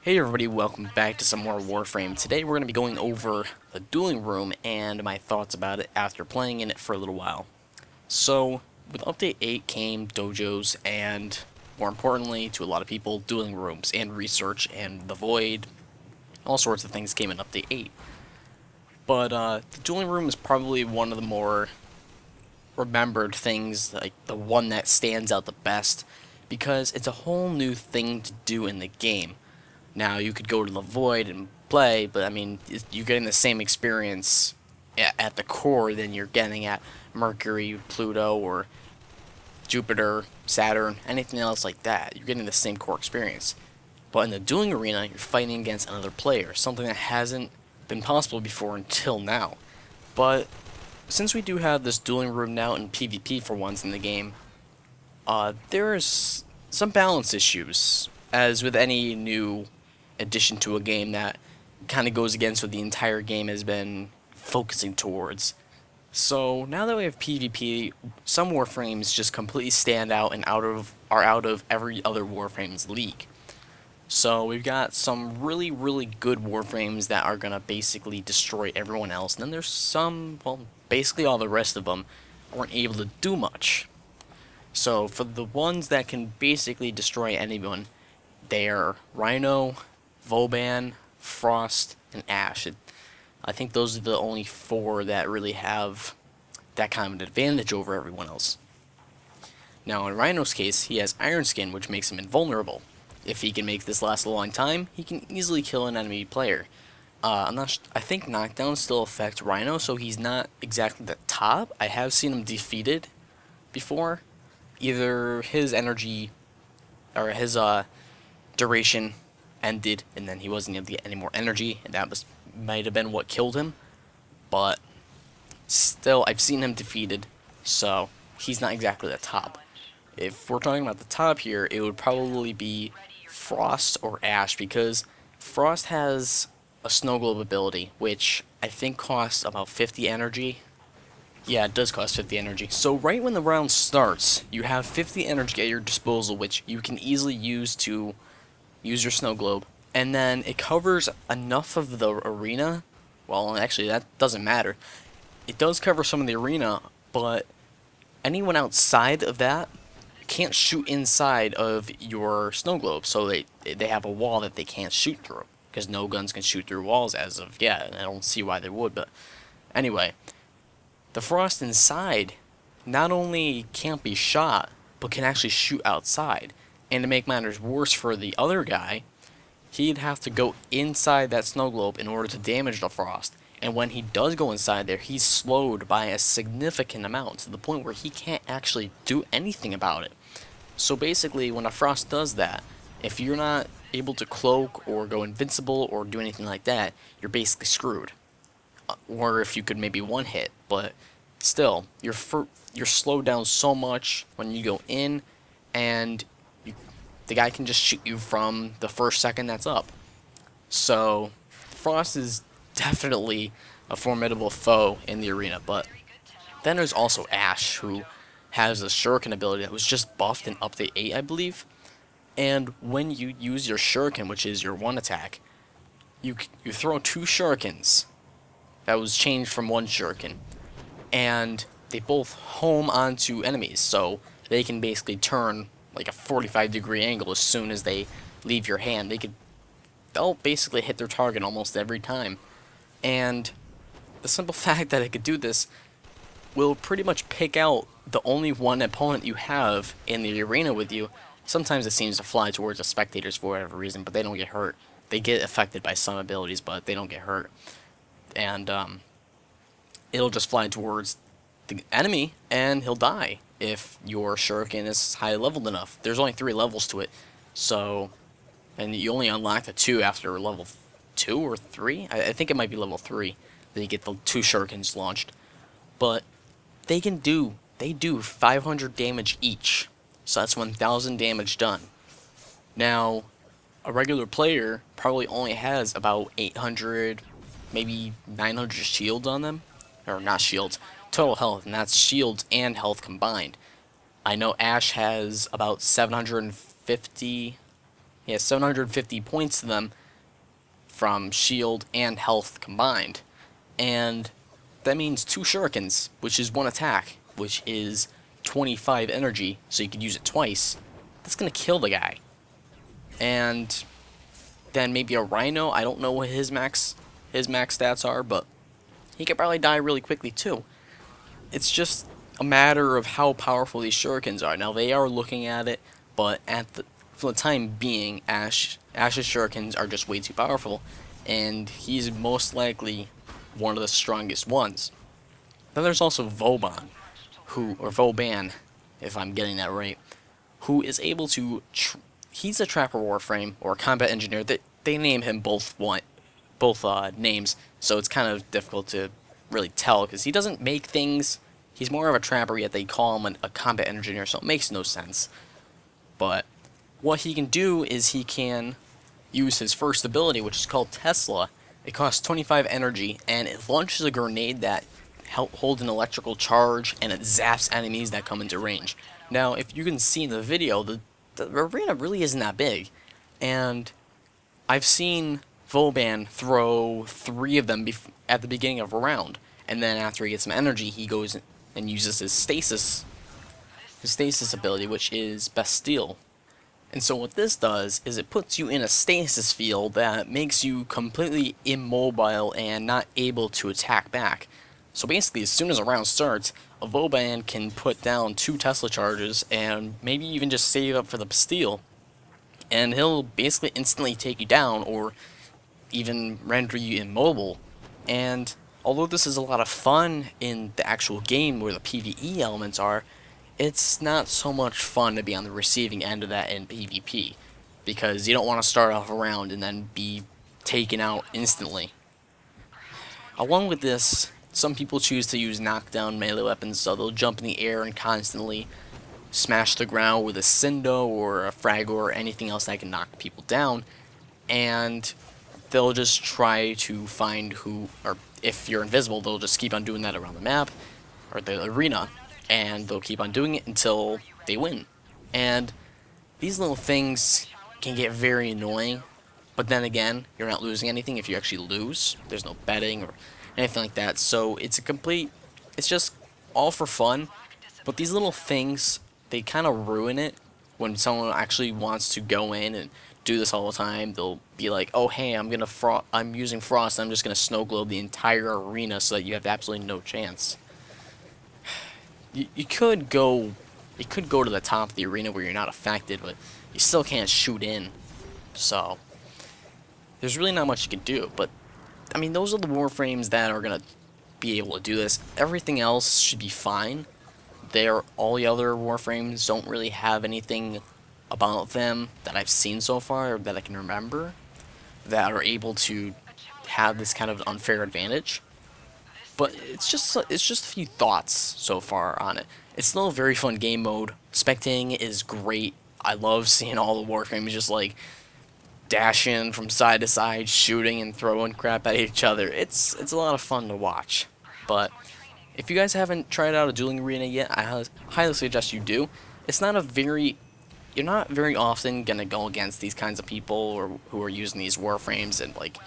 Hey everybody, welcome back to some more Warframe. Today we're going to be going over the Dueling Room and my thoughts about it after playing in it for a little while. So, with Update 8 came dojos and, more importantly to a lot of people, Dueling Rooms and research and the Void. All sorts of things came in Update 8. But the Dueling Room is probably one of the more remembered things, like the one that stands out the best, because it's a whole new thing to do in the game. Now, you could go to the Void and play, but I mean, you're getting the same experience at the core than you're getting at Mercury, Pluto, or Jupiter, Saturn, anything else like that. You're getting the same core experience. But in the dueling arena, you're fighting against another player, something that hasn't been possible before until now. But since we do have this dueling room now in PvP for once in the game, there's some balance issues, as with any new addition to a game that kind of goes against what the entire game has been focusing towards. So now that we have PvP, some Warframes just completely stand out and are out of every other Warframes league. So we've got some really, really good Warframes that are gonna basically destroy everyone else, and then there's some, well, basically all the rest of them aren't able to do much. So for the ones that can basically destroy anyone, they're Rhino, Vauban, Frost, and Ash. I think those are the only four that really have that kind of an advantage over everyone else. Now in Rhino's case, he has Iron Skin, which makes him invulnerable. If he can make this last a long time, he can easily kill an enemy player. I think knockdowns still affect Rhino, so he's not exactly the top. I have seen him defeated before. Either his energy or his duration ended, and then he wasn't able to get any more energy, and that might have been what killed him. But still, I've seen him defeated, so he's not exactly the top. If we're talking about the top here, it would probably be Frost or Ash, because Frost has a snow globe ability, which I think costs about 50 energy. Yeah, it does cost 50 energy. So right when the round starts, you have 50 energy at your disposal, which you can easily use to use your snow globe. And then it covers enough of the arena. Well, actually, that doesn't matter. It does cover some of the arena, but anyone outside of that can't shoot inside of your snow globe. So they have a wall that they can't shoot through, because no guns can shoot through walls as of yet, and I don't see why they would, but anyway. The Frost inside not only can't be shot, but can actually shoot outside. And to make matters worse for the other guy, he'd have to go inside that snow globe in order to damage the Frost. And when he does go inside there, he's slowed by a significant amount, to the point where he can't actually do anything about it. So basically, when a Frost does that, if you're not able to cloak or go invincible or do anything like that, you're basically screwed. Or if you could maybe one hit, but still, you're slowed down so much when you go in, and the guy can just shoot you from the first second that's up. So Frost is definitely a formidable foe in the arena. But then there's also Ash, who has a Shuriken ability that was just buffed in Update 8, I believe. And when you use your Shuriken, which is your one attack, you throw two Shurikens. That was changed from one Shuriken, and they both home onto enemies, so they can basically turn like a 45-degree angle as soon as they leave your hand. They'll basically hit their target almost every time, and the simple fact that it could do this will pretty much pick out the only one opponent you have in the arena with you. Sometimes it seems to fly towards the spectators for whatever reason, but they don't get hurt. They get affected by some abilities, but they don't get hurt. And it'll just fly towards the enemy, and he'll die if your Shuriken is high leveled enough. There's only 3 levels to it, so, and you only unlock the 2 after level 2 or 3. I think it might be level 3 that you get the 2 Shurikens launched. But they do 500 damage each, so that's 1,000 damage done. Now, a regular player probably only has about 800, maybe 900 shields on them, or not shields, total health, and that's shields and health combined. I know Ash has about 750 He has 750 points to them from shield and health combined. And that means 2 shurikens, which is 1 attack, which is 25 energy, so you could use it twice. That's gonna kill the guy. And then maybe a rhino, I don't know what his max stats are, but he could probably die really quickly too. It's just a matter of how powerful these shurikens are. Now they are looking at it, but for the time being, Ash's shurikens are just way too powerful, and he's most likely one of the strongest ones. Then there's also Vauban, or Vauban, if I'm getting that right, who is able to. He's a trapper Warframe or a combat engineer. They name him both names, so it's kind of difficult to really tell because he doesn't make things. He's more of a trapper, yet they call him a combat engineer, so it makes no sense. But what he can do is he can use his first ability, which is called Tesla. It costs 25 energy, and it launches a grenade that holds an electrical charge, and it zaps enemies that come into range. Now, if you can see in the video, the arena really isn't that big, and I've seen Vauban throw 3 of them at the beginning of a round, and then after he gets some energy, he goes and uses his stasis ability, which is Bastille. And so what this does is it puts you in a stasis field that makes you completely immobile and not able to attack back. So basically, as soon as a round starts, a Vauban can put down 2 Tesla charges and maybe even just save up for the Bastille, and he'll basically instantly take you down or even render you immobile. And although this is a lot of fun in the actual game where the PvE elements are, it's not so much fun to be on the receiving end of that in PvP, because you don't want to start off a round and then be taken out instantly. Along with this, some people choose to use knockdown melee weapons, so they'll jump in the air and constantly smash the ground with a Cindo or a Fragor or anything else that can knock people down, and they'll just try to find or if you're invisible, they'll just keep on doing that around the map, or the arena, and they'll keep on doing it until they win. And these little things can get very annoying, but then again, you're not losing anything if you actually lose. There's no betting or anything like that, so it's just all for fun. But these little things, they kind of ruin it when someone actually wants to go in and do this all the time. They'll be like, oh hey, I'm using Frost, I'm just gonna snow globe the entire arena so that you have absolutely no chance. You could go to the top of the arena where you're not affected, but you still can't shoot in. So there's really not much you can do. But I mean, those are the Warframes that are gonna be able to do this. Everything else should be fine. All the other Warframes don't really have anything about them that I've seen so far, or that I can remember, that are able to have this kind of unfair advantage. But it's just a few thoughts so far on it. It's still a very fun game mode. Spectating is great. I love seeing all the Warframes just like dashing from side to side, shooting and throwing crap at each other. It's a lot of fun to watch. But if you guys haven't tried out a dueling arena yet, I highly suggest you do. You're not very often gonna go against these kinds of people who are using these Warframes and like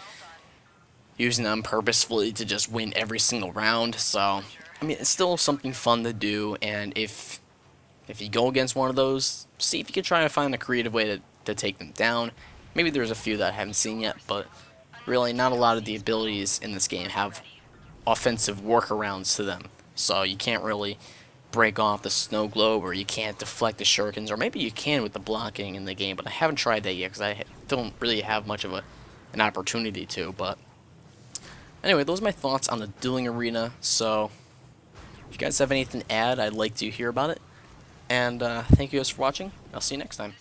using them purposefully to just win every single round. So I mean, it's still something fun to do, and if you go against one of those, see if you can try to find a creative way to take them down. Maybe there's a few that I haven't seen yet, but really not a lot of the abilities in this game have offensive workarounds to them. So you can't really break off the snow globe, or you can't deflect the shurikens, or maybe you can with the blocking in the game, but I haven't tried that yet because I don't really have much of an opportunity to. But anyway, those are my thoughts on the dueling arena. So if you guys have anything to add, I'd like to hear about it. And thank you guys for watching. I'll see you next time.